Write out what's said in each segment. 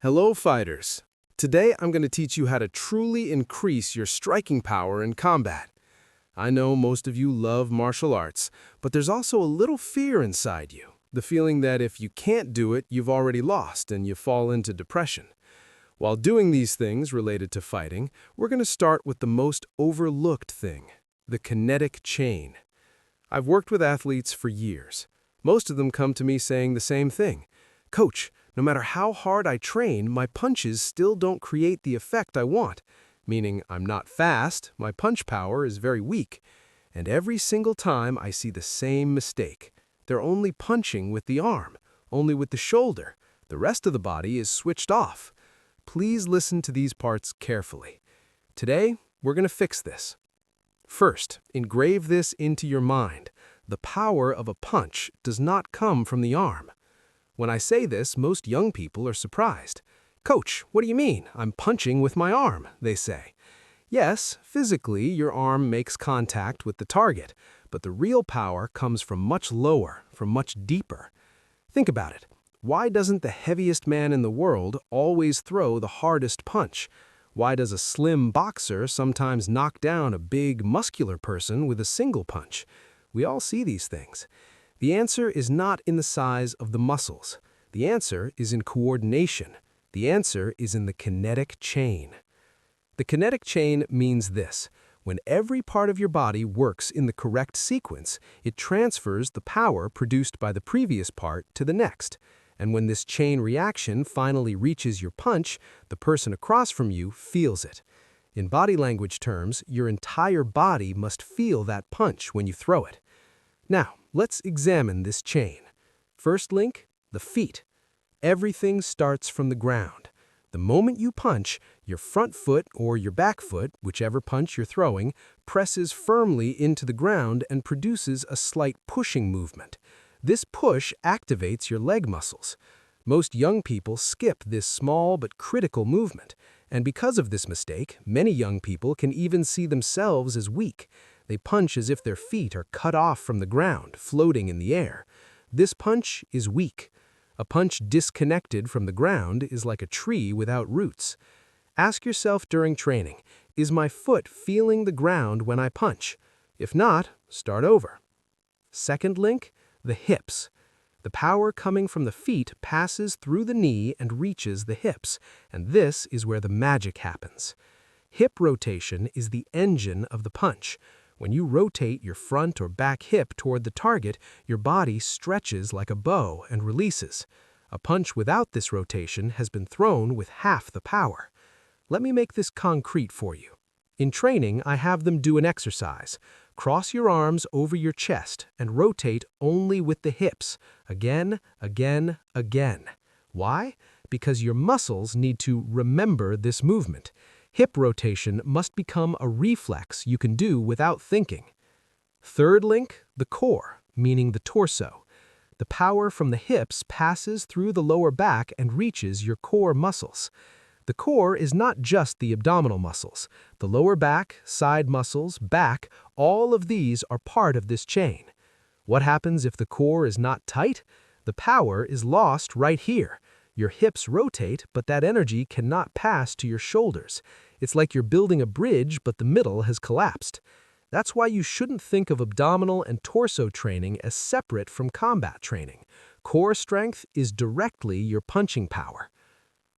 Hello, fighters. Today I'm going to teach you how to truly increase your striking power in combat. I know most of you love martial arts, but there's also a little fear inside you. The feeling that if you can't do it, you've already lost and you fall into depression. While doing these things related to fighting, we're going to start with the most overlooked thing, the kinetic chain. I've worked with athletes for years. Most of them come to me saying the same thing. Coach, no matter how hard I train, my punches still don't create the effect I want. Meaning I'm not fast, my punch power is very weak. And every single time I see the same mistake. They're only punching with the arm, only with the shoulder. The rest of the body is switched off. Please listen to these parts carefully. Today, we're going to fix this. First, engrave this into your mind. The power of a punch does not come from the arm. When I say this, most young people are surprised. Coach, what do you mean? I'm punching with my arm, they say. Yes, physically, your arm makes contact with the target, but the real power comes from much lower, from much deeper. Think about it. Why doesn't the heaviest man in the world always throw the hardest punch? Why does a slim boxer sometimes knock down a big, muscular person with a single punch? We all see these things. The answer is not in the size of the muscles. The answer is in coordination. The answer is in the kinetic chain. The kinetic chain means this. When every part of your body works in the correct sequence, it transfers the power produced by the previous part to the next. And when this chain reaction finally reaches your punch, the person across from you feels it. In body language terms, your entire body must feel that punch when you throw it. Now, let's examine this chain. First link, the feet. Everything starts from the ground. The moment you punch, your front foot or your back foot, whichever punch you're throwing, presses firmly into the ground and produces a slight pushing movement. This push activates your leg muscles. Most young people skip this small but critical movement, and because of this mistake, many young people can even see themselves as weak. They punch as if their feet are cut off from the ground, floating in the air. This punch is weak. A punch disconnected from the ground is like a tree without roots. Ask yourself during training, is my foot feeling the ground when I punch? If not, start over. Second link, the hips. The power coming from the feet passes through the knee and reaches the hips, and this is where the magic happens. Hip rotation is the engine of the punch. When you rotate your front or back hip toward the target, your body stretches like a bow and releases. A punch without this rotation has been thrown with half the power. Let me make this concrete for you. In training, I have them do an exercise. Cross your arms over your chest and rotate only with the hips, again, again, again. Why? Because your muscles need to remember this movement. Hip rotation must become a reflex you can do without thinking. Third link, the core, meaning the torso. The power from the hips passes through the lower back and reaches your core muscles. The core is not just the abdominal muscles. The lower back, side muscles, back, all of these are part of this chain. What happens if the core is not tight? The power is lost right here. Your hips rotate, but that energy cannot pass to your shoulders. It's like you're building a bridge, but the middle has collapsed. That's why you shouldn't think of abdominal and torso training as separate from combat training. Core strength is directly your punching power.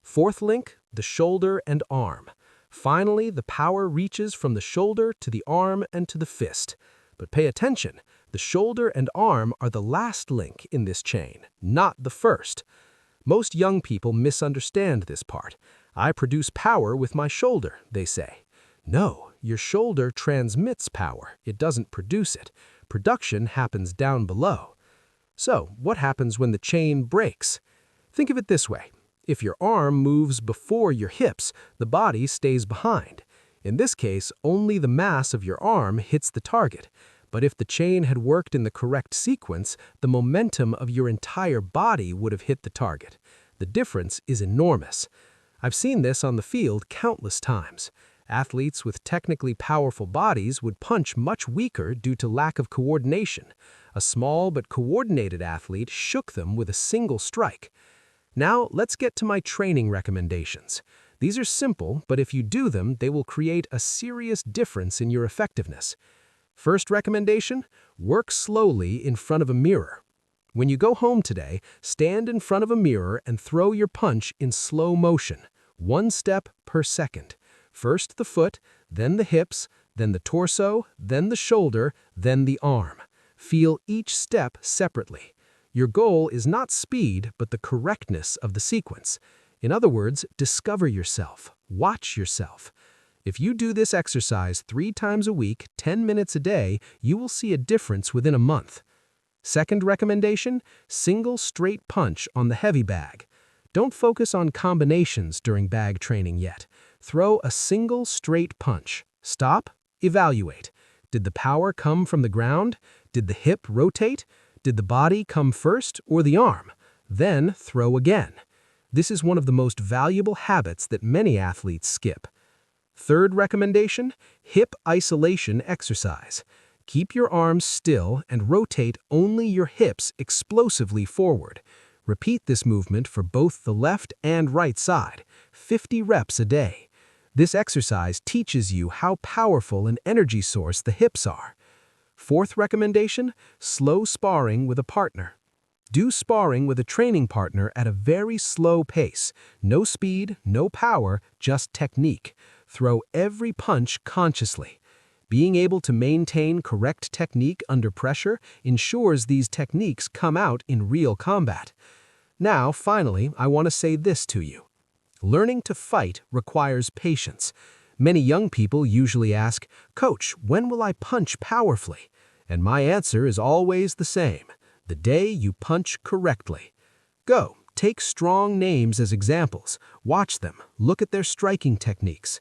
Fourth link, the shoulder and arm. Finally, the power reaches from the shoulder to the arm and to the fist. But pay attention, the shoulder and arm are the last link in this chain, not the first. Most young people misunderstand this part. I produce power with my shoulder, they say. No, your shoulder transmits power. It doesn't produce it. Production happens down below. So, what happens when the chain breaks? Think of it this way. If your arm moves before your hips, the body stays behind. In this case, only the mass of your arm hits the target. But if the chain had worked in the correct sequence, the momentum of your entire body would have hit the target. The difference is enormous. I've seen this on the field countless times. Athletes with technically powerful bodies would punch much weaker due to lack of coordination. A small but coordinated athlete shook them with a single strike. Now, let's get to my training recommendations. These are simple, but if you do them, they will create a serious difference in your effectiveness. First recommendation, work slowly in front of a mirror. When you go home today, stand in front of a mirror and throw your punch in slow motion, 1 step per second. First the foot, then the hips, then the torso, then the shoulder, then the arm. Feel each step separately. Your goal is not speed, but the correctness of the sequence. In other words, discover yourself, watch yourself. If you do this exercise 3 times a week, 10 minutes a day, you will see a difference within a month. Second recommendation, single straight punch on the heavy bag. Don't focus on combinations during bag training yet. Throw a single straight punch. Stop, evaluate. Did the power come from the ground? Did the hip rotate? Did the body come first or the arm? Then throw again. This is one of the most valuable habits that many athletes skip. Third recommendation, hip isolation exercise. Keep your arms still and rotate only your hips explosively forward. Repeat this movement for both the left and right side, 50 reps a day. This exercise teaches you how powerful an energy source the hips are. Fourth recommendation, slow sparring with a partner. Do sparring with a training partner at a very slow pace. No speed, no power, just technique. Throw every punch consciously. Being able to maintain correct technique under pressure ensures these techniques come out in real combat. Now, finally, I want to say this to you. Learning to fight requires patience. Many young people usually ask, "Coach, when will I punch powerfully?" And my answer is always the same: the day you punch correctly. Go, take strong names as examples. Watch them, look at their striking techniques.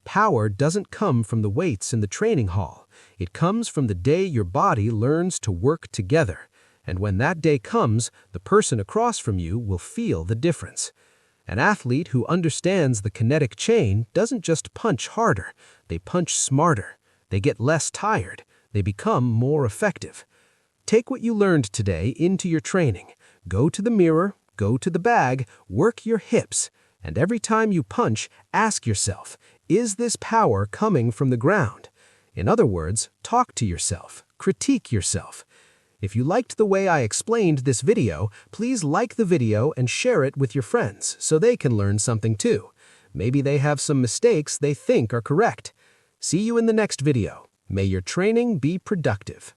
Power doesn't come from the weights in the training hall. It comes from the day your body learns to work together. And when that day comes, the person across from you will feel the difference. An athlete who understands the kinetic chain doesn't just punch harder, they punch smarter. They get less tired. They become more effective. Take what you learned today into your training. Go to the mirror, go to the bag, work your hips. And every time you punch, ask yourself, is this power coming from the ground? In other words, talk to yourself, critique yourself. If you liked the way I explained this video, please like the video and share it with your friends so they can learn something too. Maybe they have some mistakes they think are correct. See you in the next video. May your training be productive.